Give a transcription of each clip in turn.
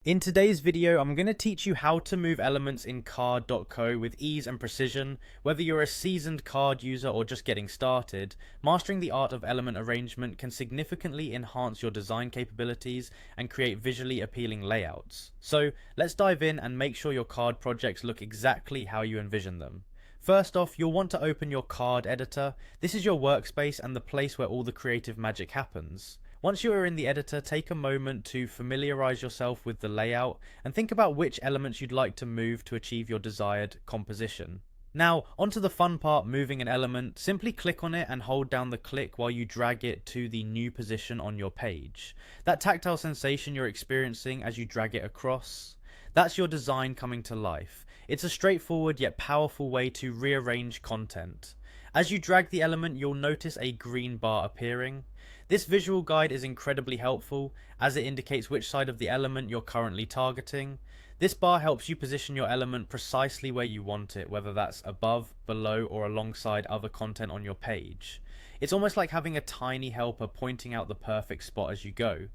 In today's video, I'm going to teach you how to move elements in card.co with ease and precision. Whether you're a seasoned card user or just getting started, mastering the art of element arrangement can significantly enhance your design capabilities and create visually appealing layouts. So let's dive in and make sure your card projects look exactly how you envision them. First off, you'll want to open your card editor. This is your workspace and the place where all the creative magic happens. Once you are in the editor, take a moment to familiarize yourself with the layout and think about which elements you'd like to move to achieve your desired composition. Now, onto the fun part, moving an element. Simply click on it and hold down the click while you drag it to the new position on your page. That tactile sensation you're experiencing as you drag it across, that's your design coming to life. It's a straightforward yet powerful way to rearrange content. As you drag the element, you'll notice a green bar appearing. This visual guide is incredibly helpful as it indicates which side of the element you're currently targeting. This bar helps you position your element precisely where you want it, whether that's above, below, or alongside other content on your page. It's almost like having a tiny helper pointing out the perfect spot as you go.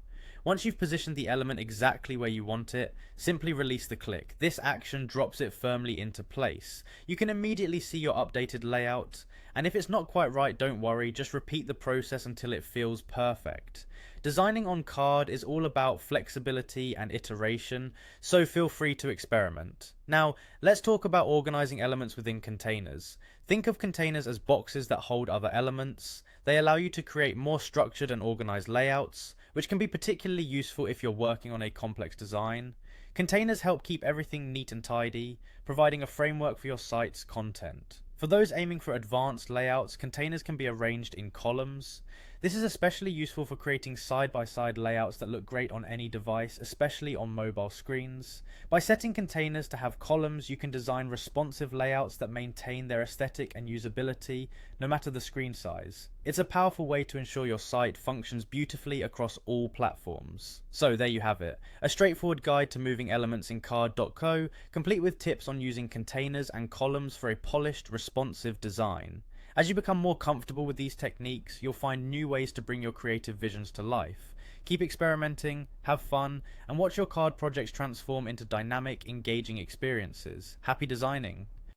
Once you've positioned the element exactly where you want it, simply release the click. This action drops it firmly into place. You can immediately see your updated layout, and if it's not quite right, don't worry, just repeat the process until it feels perfect. Designing on card is all about flexibility and iteration, so feel free to experiment. Now, let's talk about organizing elements within containers. Think of containers as boxes that hold other elements. They allow you to create more structured and organized layouts, which can be particularly useful if you're working on a complex design. Containers help keep everything neat and tidy, providing a framework for your site's content. For those aiming for advanced layouts, containers can be arranged in columns. This is especially useful for creating side-by-side layouts that look great on any device, especially on mobile screens. By setting containers to have columns, you can design responsive layouts that maintain their aesthetic and usability, no matter the screen size. It's a powerful way to ensure your site functions beautifully across all platforms. So there you have it, a straightforward guide to moving elements in card.co, complete with tips on using containers and columns for a polished, responsive design. As you become more comfortable with these techniques, you'll find new ways to bring your creative visions to life. Keep experimenting, have fun, and watch your card projects transform into dynamic, engaging experiences. Happy designing!